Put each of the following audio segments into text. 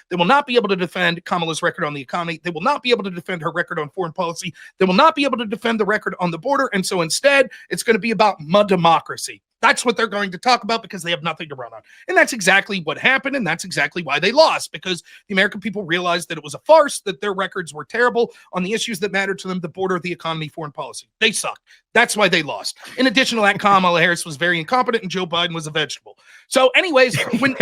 They will not be able to defend Kamala's record on the economy. They will not be able to defend her record on foreign policy. They will not be able to defend the record on the border. And so instead, it's going to be about democracy. That's what they're going to talk about because they have nothing to run on. And that's exactly what happened. And that's exactly why they lost, because the American people realized that it was a farce, that their records were terrible on the issues that mattered to them, the border, the economy, foreign policy. They sucked. That's why they lost. In addition to that, Kamala Harris was very incompetent and Joe Biden was a vegetable. So anyways, when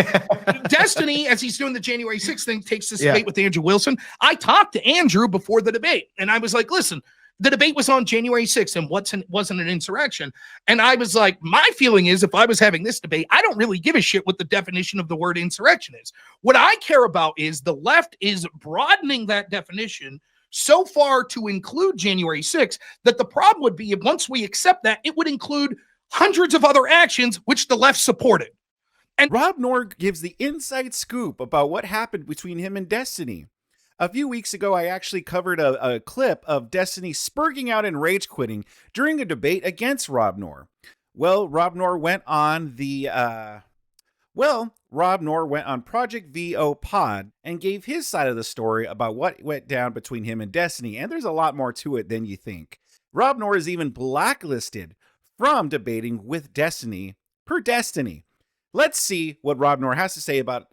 Destiny, as he's doing the January 6th thing, takes this debate with Andrew Wilson, I talked to Andrew before the debate and I was like, listen, the debate was on January 6th and wasn't an insurrection. And I was like, my feeling is if I was having this debate, I don't really give a shit what the definition of the word insurrection is. What I care about is the left is broadening that definition so far to include January 6th that the problem would be if once we accept that, it would include hundreds of other actions which the left supported. And Rob Noerr gives the inside scoop about what happened between him and Destiny. A few weeks ago, I actually covered a clip of Destiny spurging out and rage quitting during a debate against Rob Noerr. Well, Rob Noerr went on Project VO Pod and gave his side of the story about what went down between him and Destiny, and there's a lot more to it than you think. Rob Noerr is even blacklisted from debating with Destiny per Destiny. Let's see what Rob Noerr has to say about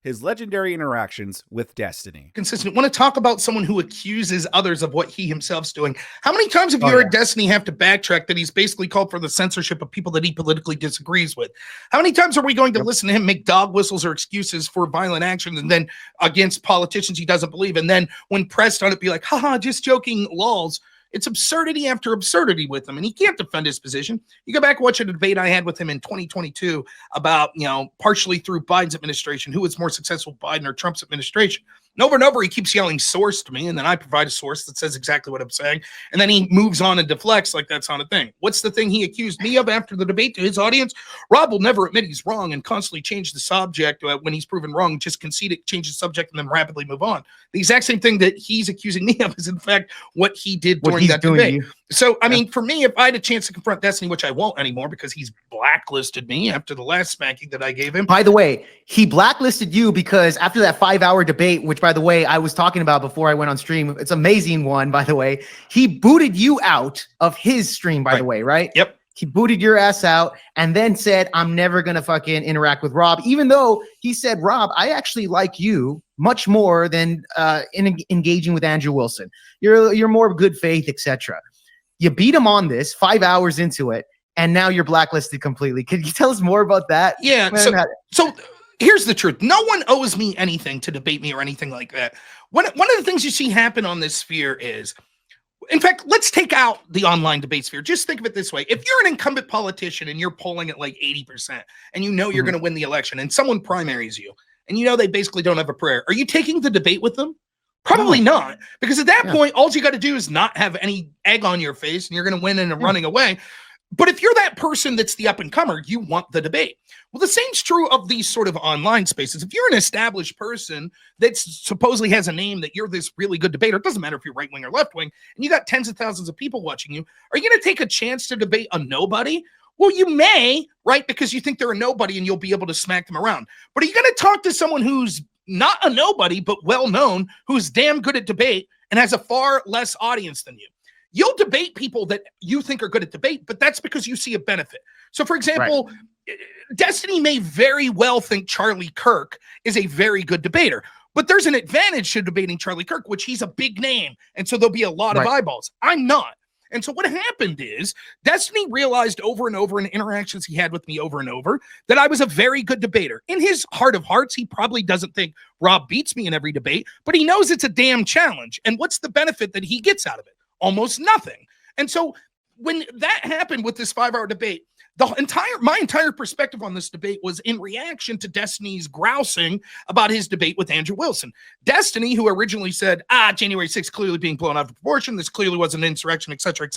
his legendary interactions with Destiny. Consistent. Want to talk about someone who accuses others of what he himself's doing. How many times have you heard Destiny have to backtrack that he's basically called for the censorship of people that he politically disagrees with? How many times are we going to listen to him make dog whistles or excuses for violent actions and then against politicians he doesn't believe? And then when pressed on it, be like, haha, just joking, lols. It's absurdity after absurdity with him, and he can't defend his position. You go back and watch a debate I had with him in 2022 about, partially through Biden's administration, who was more successful, Biden or Trump's administration. And over, he keeps yelling source to me, and then I provide a source that says exactly what I'm saying, and then he moves on and deflects like that's not a thing. What's the thing he accused me of after the debate to his audience? Rob will never admit he's wrong and constantly change the subject when he's proven wrong, just concede it, change the subject, and then rapidly move on. The exact same thing that he's accusing me of is, in fact, what he did during that debate. So, I mean, for me, if I had a chance to confront Destiny, which I won't anymore because he's blacklisted me after the last spanking that I gave him. By the way, he blacklisted you because after that 5-hour debate, which, by the way, I was talking about before I went on stream, it's an amazing one, by the way, he booted you out of his stream, by the way, right? Yep. He booted your ass out and then said, I'm never going to fucking interact with Rob, even though he said, Rob, I actually like you much more than engaging with Andrew Wilson. You're more good faith, etc. You beat him on this 5 hours into it, and now you're blacklisted completely. Could you tell us more about that? Yeah. So here's the truth. No one owes me anything to debate me or anything like that. One of the things you see happen on this sphere is, in fact, let's take out the online debate sphere. Just think of it this way. If you're an incumbent politician and you're polling at like 80% and you know you're going to win the election and someone primaries you and you know they basically don't have a prayer, are you taking the debate with them? Probably not, because at that point, all you got to do is not have any egg on your face and you're going to win and running away. But if you're that person that's the up-and-comer, you want the debate. Well, the same's true of these sort of online spaces. If you're an established person that supposedly has a name that you're this really good debater, it doesn't matter if you're right-wing or left-wing, and you got tens of thousands of people watching you, are you going to take a chance to debate a nobody? Well, you may, right, because you think they're a nobody and you'll be able to smack them around. But are you going to talk to someone who's not a nobody, but well-known, who's damn good at debate and has a far less audience than you? You'll debate people that you think are good at debate, but that's because you see a benefit. So, for example, Destiny may very well think Charlie Kirk is a very good debater, but there's an advantage to debating Charlie Kirk, which he's a big name, and so there'll be a lot of eyeballs. I'm not. And so what happened is Destiny realized over and over in interactions he had with me over and over that I was a very good debater. In his heart of hearts, he probably doesn't think Rob beats me in every debate, but he knows it's a damn challenge. And what's the benefit that he gets out of it? Almost nothing. And so when that happened with this 5-hour debate, my entire perspective on this debate was in reaction to Destiny's grousing about his debate with Andrew Wilson. Destiny, who originally said, January 6th clearly being blown out of proportion, this clearly was an insurrection, etc.,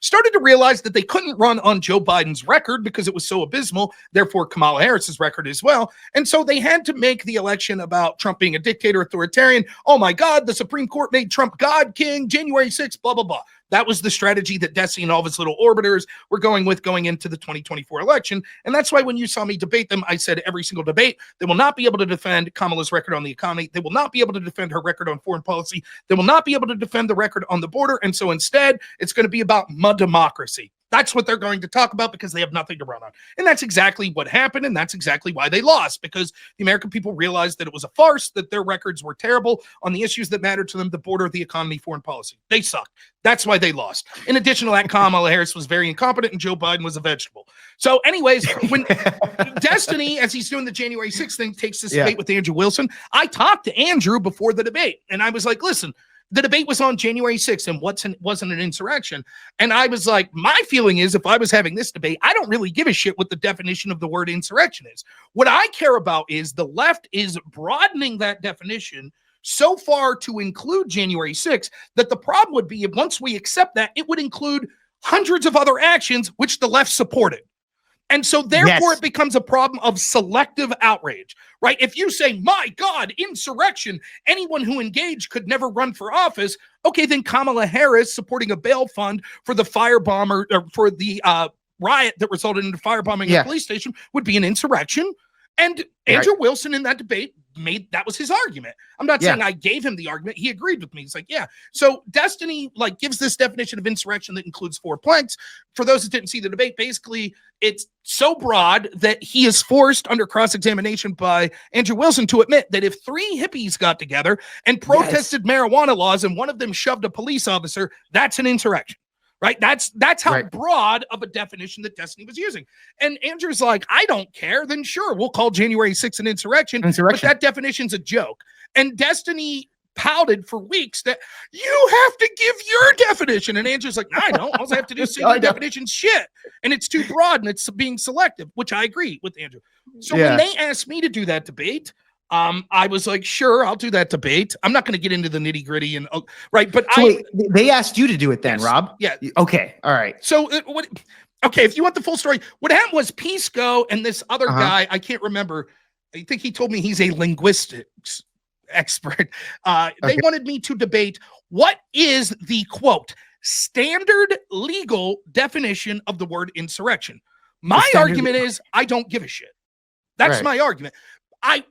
started to realize that they couldn't run on Joe Biden's record because it was so abysmal, therefore Kamala Harris's record as well. And so they had to make the election about Trump being a dictator, authoritarian. Oh my God, the Supreme Court made Trump God, king, January 6th, blah, blah, blah. That was the strategy that Desi and all of his little orbiters were going with going into the 2024 election. And that's why when you saw me debate them, I said every single debate, they will not be able to defend Kamala's record on the economy. They will not be able to defend her record on foreign policy. They will not be able to defend the record on the border. And so instead, it's going to be about democracy. That's what they're going to talk about because they have nothing to run on. And that's exactly what happened. And that's exactly why they lost, because the American people realized that it was a farce, that their records were terrible on the issues that mattered to them, the border, the economy, foreign policy. They sucked. That's why they lost. In addition to that, Kamala Harris was very incompetent and Joe Biden was a vegetable. So anyways, when Destiny, as he's doing the January 6th thing, takes this debate with Andrew Wilson, I talked to Andrew before the debate and I was like, listen, the debate was on January 6th and wasn't an insurrection. And I was like, my feeling is if I was having this debate, I don't really give a shit what the definition of the word insurrection is. What I care about is the left is broadening that definition so far to include January 6th that the problem would be if once we accept that, it would include hundreds of other actions which the left supported. And so therefore it becomes a problem of selective outrage, right? If you say, my God, insurrection, anyone who engaged could never run for office. Okay, then Kamala Harris supporting a bail fund for the firebomber or for the riot that resulted in the firebombing of the police station would be an insurrection. And Andrew Wilson in that debate that was his argument. I'm not saying I gave him the argument. He agreed with me. He's like, yeah. So Destiny gives this definition of insurrection that includes 4 planks. For those that didn't see the debate, basically it's so broad that he is forced under cross-examination by Andrew Wilson to admit that if 3 hippies got together and protested marijuana laws and one of them shoved a police officer, that's an insurrection. Right? That's how broad of a definition that Destiny was using. And Andrew's like, I don't care. Then sure, we'll call January 6th an insurrection. But that definition's a joke. And Destiny pouted for weeks that you have to give your definition. And Andrew's like, I don't. All I have to do is say the definition's shit. And it's too broad and it's being selective, which I agree with Andrew. So when they asked me to do that debate, I was like, sure, I'll do that debate. I'm not going to get into the nitty gritty and but so wait, they asked you to do it then, Rob? Yeah. Okay. All right. So okay, if you want the full story, what happened was Pisco and this other guy, I can't remember. I think he told me he's a linguistics expert. They wanted me to debate what is the quote standard legal definition of the word insurrection. My argument is I don't give a shit. That's my argument. I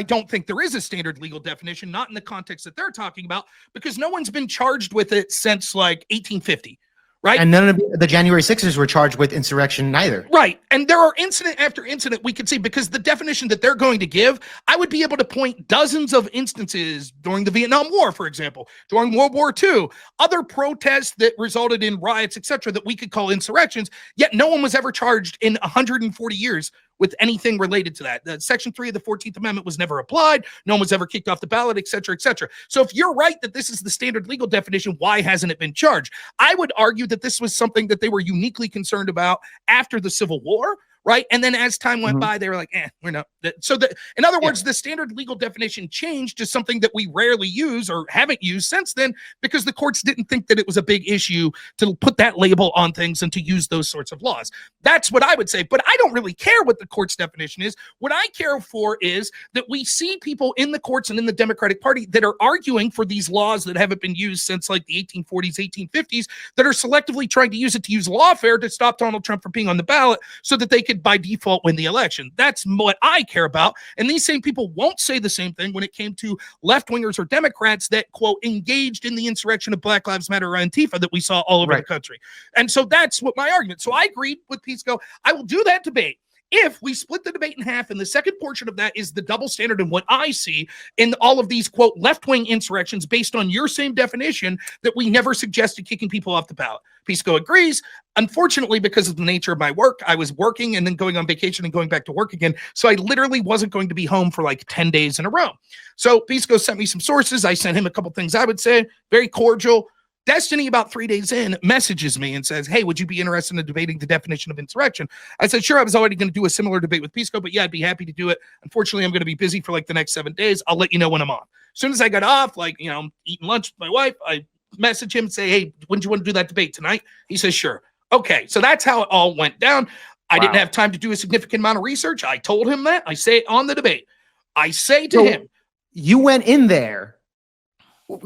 don't think there is a standard legal definition, not in the context that they're talking about, because no one's been charged with it since 1850, right? And none of the January 6ers were charged with insurrection either. Right. And there are incident after incident we could see, because the definition that they're going to give, I would be able to point dozens of instances during the Vietnam War, for example, during World War II, other protests that resulted in riots, etc., that we could call insurrections, yet no one was ever charged in 140 years with anything related to that. Section 3 of the 14th Amendment was never applied. No one was ever kicked off the ballot, et cetera, et cetera. So if you're right that this is the standard legal definition, why hasn't it been charged? I would argue that this was something that they were uniquely concerned about after the Civil War, right? And then as time went by, they were like, we're not. So in other words, the standard legal definition changed to something that we rarely use or haven't used since then, because the courts didn't think that it was a big issue to put that label on things and to use those sorts of laws. That's what I would say. But I don't really care what the court's definition is. What I care for is that we see people in the courts and in the Democratic Party that are arguing for these laws that haven't been used since the 1840s, 1850s, that are selectively trying to use it to use lawfare to stop Donald Trump from being on the ballot so that they could by default win the election. That's what I care about. And these same people won't say the same thing when it came to left-wingers or Democrats that, quote, engaged in the insurrection of Black Lives Matter or Antifa that we saw all over the country. And so that's what my argument. So I agreed with Pisco. I will do that debate. If we split the debate in half, and the second portion of that is the double standard in what I see in all of these, quote, left-wing insurrections based on your same definition that we never suggested kicking people off the ballot. Pisco agrees. Unfortunately, because of the nature of my work, I was working and then going on vacation and going back to work again. So I literally wasn't going to be home for 10 days in a row. So Pisco sent me some sources. I sent him a couple things I would say, very cordial. Destiny, about 3 days in, messages me and says, hey, would you be interested in debating the definition of insurrection? I said, sure. I was already going to do a similar debate with Pisco, but yeah, I'd be happy to do it. Unfortunately, I'm going to be busy for the next 7 days. I'll let you know when I'm on. As soon as I got off, eating lunch with my wife, I message him and say, hey, when do you want to do that debate tonight? He says, sure. Okay, so that's how it all went down. I didn't have time to do a significant amount of research. I told him that. I say it on the debate. I say to him, you went in there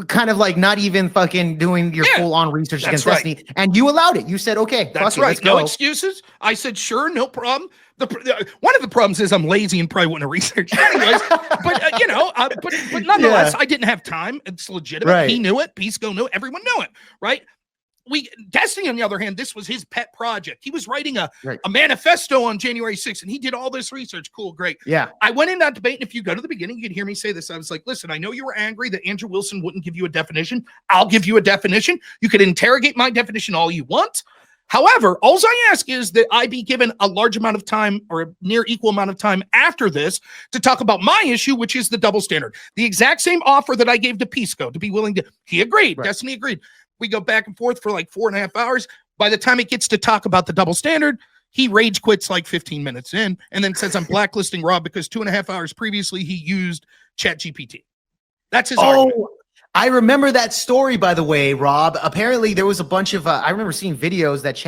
kind of like not even fucking doing your Yeah, full on research that's against right. Destiny, and you allowed it. You said, okay, That's fuck it, right. let's No go. excuses. I said, sure, no problem. One of the problems is I'm lazy and probably wouldn't have researched anyways. But but nonetheless, Yeah. I didn't have time. It's legitimate. Right. He knew it. Pisco knew it. Everyone knew it. Right. Destiny, on the other hand, this was his pet project. He was writing a manifesto on January 6th, and he did all this research. Cool, great. Yeah. I went in that debate, and if you go to the beginning, you can hear me say this. I was like, listen, I know you were angry that Andrew Wilson wouldn't give you a definition. I'll give you a definition. You could interrogate my definition all you want. However, all I ask is that I be given a large amount of time or a near equal amount of time after this to talk about my issue, which is the double standard. The exact same offer that I gave to Pisco to be willing to, he agreed, Destiny agreed. We go back and forth for like 4.5 hours. By the time it gets to talk about the double standard, he rage quits like 15 minutes in and then says, I'm blacklisting Rob because 2.5 hours previously he used ChatGPT. That's his argument. I remember that story, by the way, Rob. Apparently, there was a bunch of. I remember seeing videos that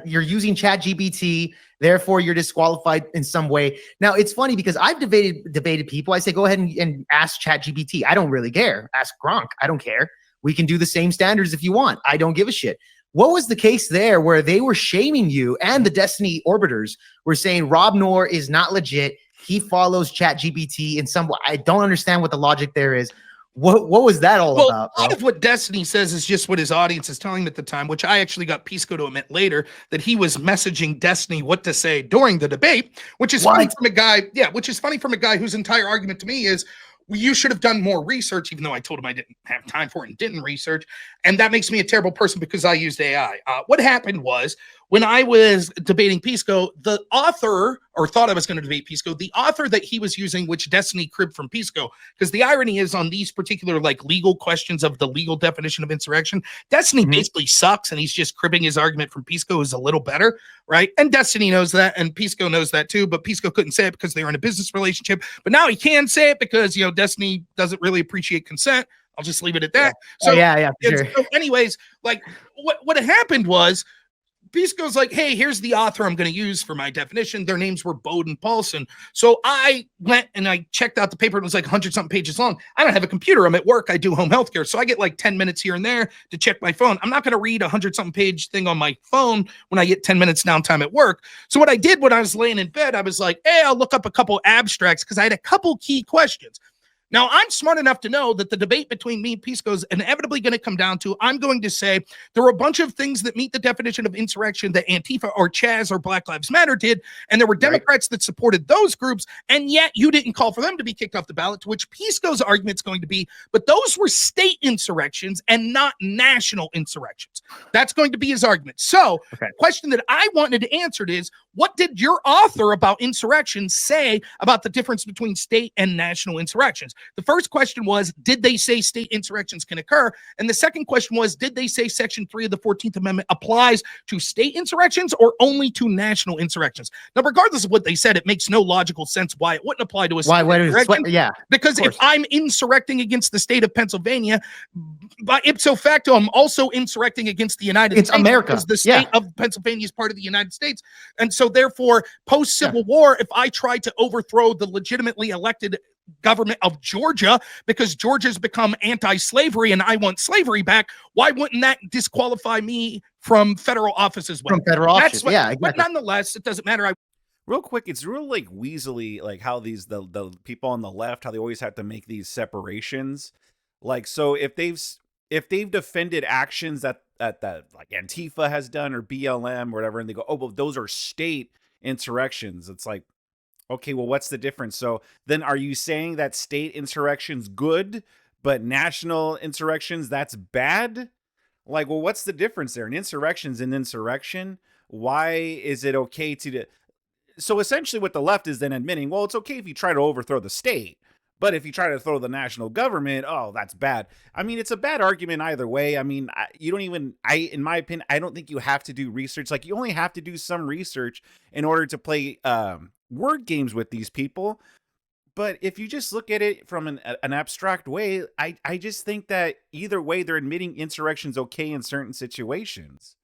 you're using ChatGPT, therefore you're disqualified in some way. Now it's funny because I've debated people. I say go ahead and ask ChatGPT. I don't really care. Ask Gronk. I don't care. We can do the same standards if you want. I don't give a shit. What was the case there where they were shaming you and the Destiny orbiters were saying Rob Noerr is not legit? He follows ChatGPT in some way. I don't understand what the logic there is. What was that all about? A lot of what Destiny says is just what his audience is telling him at the time, which I actually got Pisco to admit later that he was messaging Destiny what to say during the debate, which is funny from a guy. Yeah, which is funny from a guy whose entire argument to me is, well, you should have done more research, even though I told him I didn't have time for it and didn't research. And that makes me a terrible person because I used AI. What happened was when I was debating Pisco, the author, or thought I was going to debate Pisco, the author that he was using, which Destiny cribbed from Pisco, because the irony is on these particular like legal questions of the legal definition of insurrection, Destiny basically sucks and he's just cribbing his argument from Pisco who's a little better, right? And Destiny knows that and Pisco knows that too, but Pisco couldn't say it because they were in a business relationship. But now he can say it because, Destiny doesn't really appreciate consent. I'll just leave it at that. Yeah. So, Sure. so anyways, like what happened was Pisco's like, hey, here's the author I'm going to use for my definition. Their names were Bode and Paulson. So I went and I checked out the paper. It was like 100-something pages long. I don't have a computer. I'm at work. I do home healthcare. So I get like 10 minutes here and there to check my phone. I'm not going to read a 100-something page thing on my phone when I get 10 minutes downtime at work. So what I did when I was laying in bed, I was like, hey, I'll look up a couple abstracts because I had a couple key questions. Now, I'm smart enough to know that the debate between me and Pisco is inevitably going to come down to, I'm going to say there were a bunch of things that meet the definition of insurrection that Antifa or Chaz or Black Lives Matter did, and there were Democrats that supported those groups, and yet you didn't call for them to be kicked off the ballot, to which Pisco's argument is going to be, but those were state insurrections and not national insurrections. That's going to be his argument. So, the question that I wanted answered is, what did your author about insurrection say about the difference between state and national insurrections? The first question was, did they say state insurrections can occur? And the second question was, did they say Section 3 of the 14th Amendment applies to state insurrections or only to national insurrections? Now, regardless of what they said, it makes no logical sense why it wouldn't apply to a state insurrection. Because if I'm insurrecting against the state of Pennsylvania, by ipso facto, I'm also insurrecting against the United States. It's America. Because the state of Pennsylvania is part of the United States. And so therefore, post-Civil War, if I tried to overthrow the legitimately elected government of Georgia because Georgia's become anti-slavery and I want slavery back, why wouldn't that disqualify me from federal office as well? From federal office, exactly. But nonetheless, it doesn't matter. Real quick, it's real like weaselly, like how these the people on the left, how they always have to make these separations. Like, so if they've defended actions that like Antifa has done or BLM or whatever, and they go, oh well, those are state insurrections. It's like, okay, well, what's the difference? So then are you saying that state insurrection's good, but national insurrections, that's bad? Like, well, what's the difference there? An insurrection's an insurrection. Why is it okay to... So essentially what the left is then admitting, well, it's okay if you try to overthrow the state, but if you try to throw the national government, oh, that's bad. I mean, it's a bad argument either way. I mean, in my opinion, I don't think you have to do research. Like, you only have to do some research in order to play word games with these people. But if you just look at it from an abstract way, I just think that either way, they're admitting insurrection's okay in certain situations.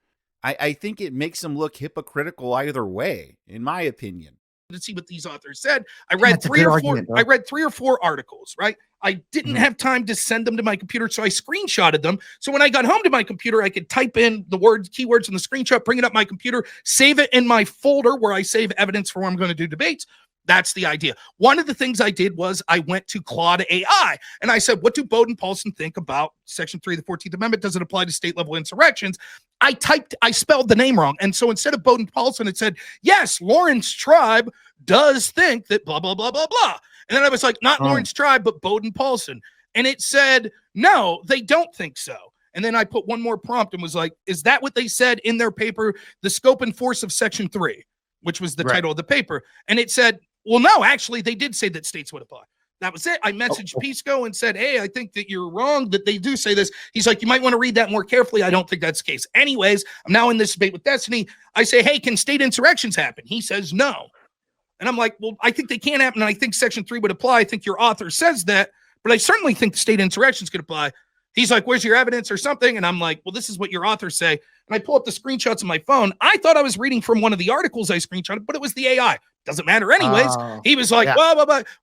I think it makes them look hypocritical either way, in my opinion. to see what these authors said. I read That's a good argument, bro. I read 3 or 4 articles, right? I didn't have time to send them to my computer, so I screenshotted them. So when I got home to my computer, I could type in the keywords in the screenshot, bring it up my computer, save it in my folder where I save evidence for when I'm going to do debates. That's the idea. One of the things I did was I went to Claude AI and I said, what do Bode and Paulson think about Section 3 of the 14th Amendment? Does it apply to state level insurrections? I spelled the name wrong. And so instead of Bode and Paulson, it said, yes, Lawrence Tribe does think that blah, blah, blah, blah, blah. And then I was like, not Lawrence Tribe, but Bode and Paulson. And it said, no, they don't think so. And then I put one more prompt and was like, is that what they said in their paper, The Scope and Force of Section 3, which was the title of the paper? And it said, well, no, actually, they did say that states would apply. That was it. I messaged Pisco and said, hey, I think that you're wrong, that they do say this. He's like, you might want to read that more carefully. I don't think that's the case. Anyways, I'm now in this debate with Destiny. I say, hey, can state insurrections happen? He says no. And I'm like, well, I think they can happen. And I think Section 3 would apply. I think your author says that, but I certainly think state insurrections could apply. He's like, where's your evidence or something? And I'm like, well, this is what your authors say. And I pull up the screenshots on my phone. I thought I was reading from one of the articles I screenshotted, but it was the AI. Doesn't matter anyways. He was like,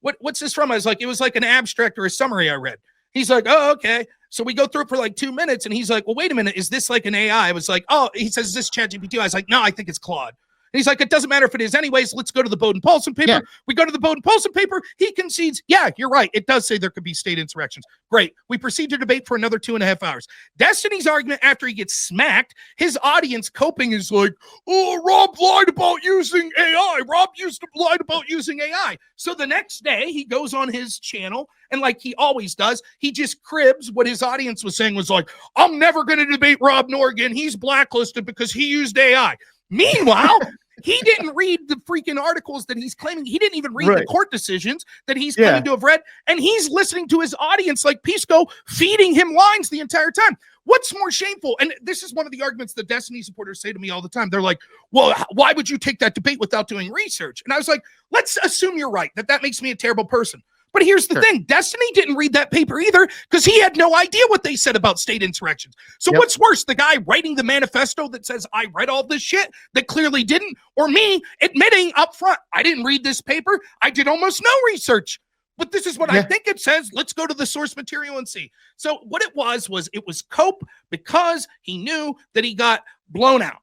what's this from? I was like, it was like an abstract or a summary I read. He's like, oh, okay. So we go through it for like 2 minutes. And he's like, well, wait a minute. Is this like an AI? I was like, oh, he says, is this ChatGPT? I was like, no, I think it's Claude. And he's like, it doesn't matter if it is anyways. Let's go to the Bode and Paulson paper. Yeah. We go to the Bode and Paulson paper. He concedes, yeah, you're right. It does say there could be state insurrections. Great. We proceed to debate for another 2.5 hours. Destiny's argument after he gets smacked, his audience coping is like, oh, Rob lied about using AI. Rob lied about using AI. So the next day he goes on his channel and like he always does, he just cribs what his audience was saying was like, I'm never going to debate Rob Noerr again. He's blacklisted because he used AI. Meanwhile, he didn't read the freaking articles that he's claiming. He didn't even read the court decisions that he's claiming to have read. And he's listening to his audience like Pisco feeding him lines the entire time. What's more shameful? And this is one of the arguments that Destiny supporters say to me all the time. They're like, well, why would you take that debate without doing research? And I was like, let's assume you're right, that makes me a terrible person. But here's the thing. Destiny didn't read that paper either because he had no idea what they said about state insurrections. So what's worse, the guy writing the manifesto that says, I read all this shit that clearly didn't, or me admitting up front, I didn't read this paper. I did almost no research. But this is what I think it says. Let's go to the source material and see. So what it was cope because he knew that he got blown out.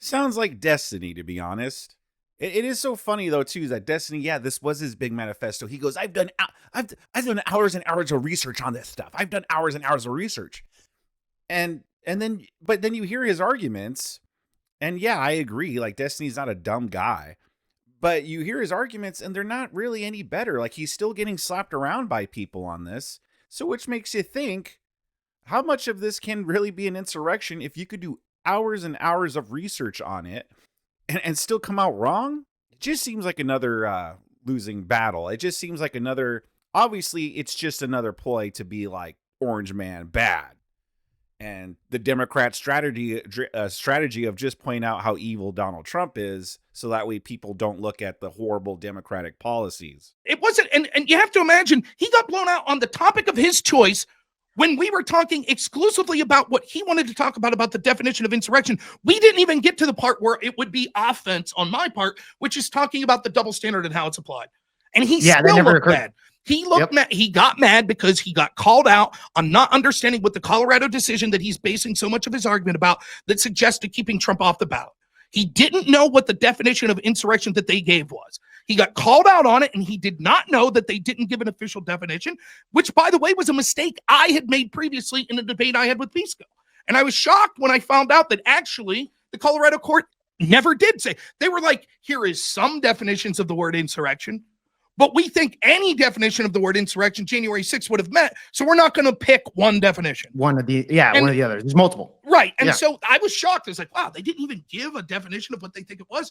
Sounds like Destiny, to be honest. It is so funny though too that Destiny, this was his big manifesto. He goes, I've done hours and hours of research on this stuff. I've done hours and hours of research, but then you hear his arguments, and I agree. Like Destiny's not a dumb guy, but you hear his arguments and they're not really any better. Like he's still getting slapped around by people on this. So which makes you think, how much of this can really be an insurrection if you could do hours and hours of research on it? And still come out wrong? It just seems like another losing battle. It just seems like obviously it's just another ploy to be like Orange Man bad. And the Democrat strategy of just pointing out how evil Donald Trump is so that way people don't look at the horrible Democratic policies. It wasn't, and you have to imagine, he got blown out on the topic of his choice. When we were talking exclusively about what he wanted to talk about the definition of insurrection, we didn't even get to the part where it would be offense on my part, which is talking about the double standard and how it's applied. And he still looked bad. He looked mad. He got mad because he got called out on not understanding what the Colorado decision that he's basing so much of his argument about that suggested keeping Trump off the ballot. He didn't know what the definition of insurrection that they gave was. He got called out on it, and he did not know that they didn't give an official definition, which, by the way, was a mistake I had made previously in a debate I had with Pisco. And I was shocked when I found out that actually the Colorado court never did say. They were like, here is some definitions of the word insurrection, but we think any definition of the word insurrection January 6th would have met, so we're not going to pick one definition. One of the others. There's multiple. Right. And so I was shocked. I was like, wow, they didn't even give a definition of what they think it was.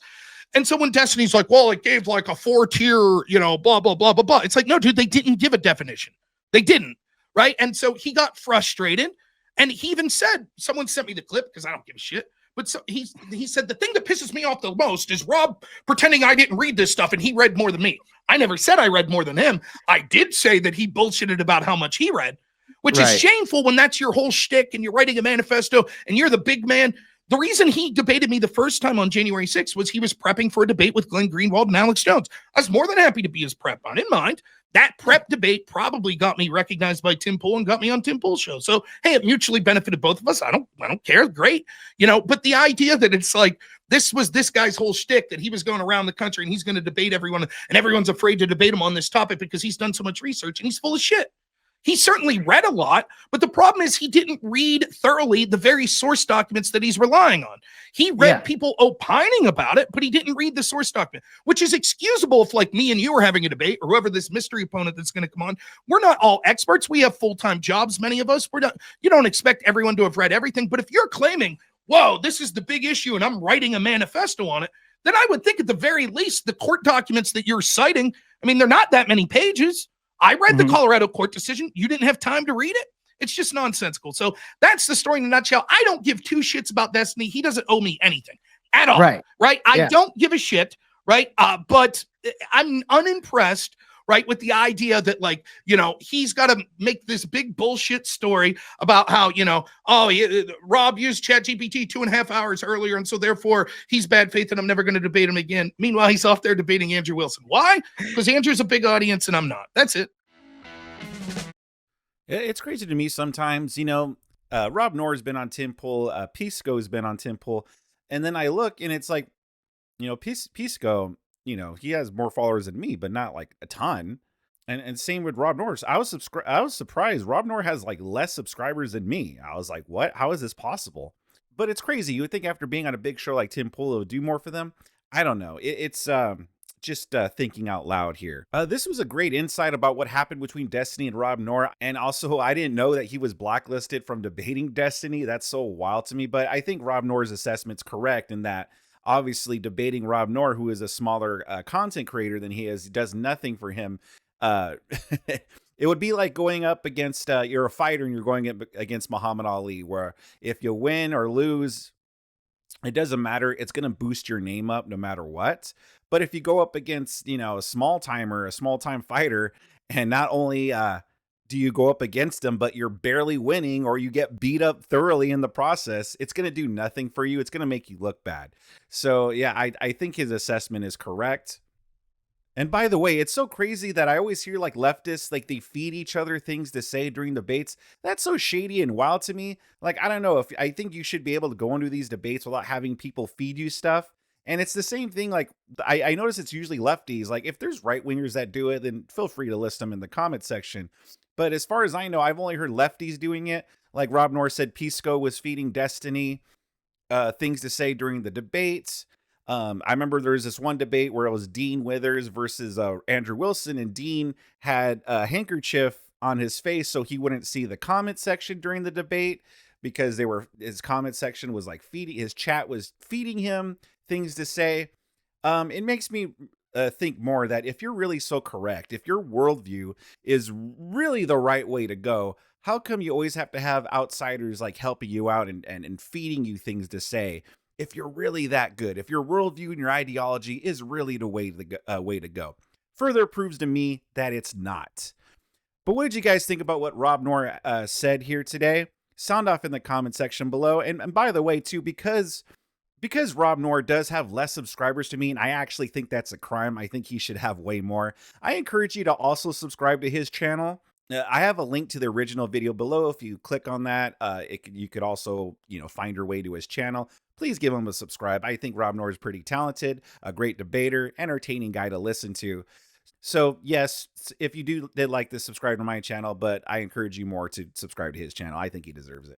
And so when Destiny's like, well, it gave like a 4-tier, blah, blah, blah, blah, blah. It's like, no, dude, they didn't give a definition. They didn't. Right. And so he got frustrated. And he even said, someone sent me the clip because I don't give a shit. But so he said, the thing that pisses me off the most is Rob pretending I didn't read this stuff and he read more than me. I never said I read more than him. I did say that he bullshitted about how much he read, which is shameful when that's your whole shtick and you're writing a manifesto and you're the big man. The reason he debated me the first time on January 6th was he was prepping for a debate with Glenn Greenwald and Alex Jones. I was more than happy to be his prep. I didn't mind. That prep debate probably got me recognized by Tim Pool and got me on Tim Pool's show. So, hey, it mutually benefited both of us. I don't care. Great. But the idea that it's like, this was this guy's whole shtick, that he was going around the country and he's going to debate everyone, and everyone's afraid to debate him on this topic because he's done so much research and he's full of shit. He certainly read a lot, but the problem is he didn't read thoroughly the very source documents that he's relying on. He read people opining about it, but he didn't read the source document, which is excusable if, like, me and you are having a debate, or whoever this mystery opponent that's going to come on. We're not all experts. We have full-time jobs, many of us. You don't expect everyone to have read everything, but if you're claiming, whoa, this is the big issue and I'm writing a manifesto on it, then I would think at the very least the court documents that you're citing, I mean, they're not that many pages. I read the Colorado court decision. You didn't have time to read it. It's just nonsensical. So that's the story in a nutshell. I don't give two shits about Destiny. He doesn't owe me anything at all. Right. I don't give a shit. Right. But I'm unimpressed, right, with the idea that, like, he's got to make this big bullshit story about how, Rob used ChatGPT 2.5 hours earlier, and so therefore he's bad faith and I'm never going to debate him again. Meanwhile, he's off there debating Andrew Wilson. Why? Because Andrew's a big audience and I'm not. That's it. It's crazy to me sometimes, Rob Noerr's been on Tim Pool, Pisco's been on Tim Pool, and then I look and it's like, Pisco, he has more followers than me, but not like a ton. And same with Rob Noerr. I was surprised. Rob Noerr has like less subscribers than me. I was like, what? How is this possible? But it's crazy. You would think after being on a big show like Tim Pool, it would do more for them. I don't know. It's just thinking out loud here. This was a great insight about what happened between Destiny and Rob Noerr. And also, I didn't know that he was blacklisted from debating Destiny. That's so wild to me. But I think Rob Noerr's assessment's correct in that obviously debating Rob Noerr, who is a smaller content creator than he is, does nothing for him. It would be like going up against, you're a fighter and you're going up against Muhammad Ali, where if you win or lose, it doesn't matter. It's going to boost your name up no matter what. But if you go up against, a small time fighter, and not only do you go up against them, but you're barely winning or you get beat up thoroughly in the process, it's going to do nothing for you. It's going to make you look bad. So yeah, I think his assessment is correct. And by the way, it's so crazy that I always hear like leftists, like they feed each other things to say during debates. That's so shady and wild to me. Like, I don't know, if I think you should be able to go into these debates without having people feed you stuff. And it's the same thing. Like, I notice it's usually lefties. Like, if there's right wingers that do it, then feel free to list them in the comment section. But as far as I know, I've only heard lefties doing it. Like Rob Noerr said, Pisco was feeding Destiny things to say during the debates. I remember there was this one debate where it was Dean Withers versus Andrew Wilson, and Dean had a handkerchief on his face so he wouldn't see the comment section during the debate, because his comment section was like his chat was feeding him things to say. It makes me think more that if you're really so correct, if your worldview is really the right way to go, how come you always have to have outsiders like helping you out and feeding you things to say? If you're really that good, if your worldview and your ideology is really the way to go, further proves to me that it's not. But what did you guys think about what Rob Noerr said here today? Sound off in the comment section below. And by the way, too, because Rob Noerr does have less subscribers to me, and I actually think that's a crime. I think he should have way more. I encourage you to also subscribe to his channel. I have a link to the original video below. If you click on that, you could also, find your way to his channel. Please give him a subscribe. I think Rob Noerr is pretty talented, a great debater, entertaining guy to listen to. So yes, if you did like this, subscribe to my channel, but I encourage you more to subscribe to his channel. I think he deserves it.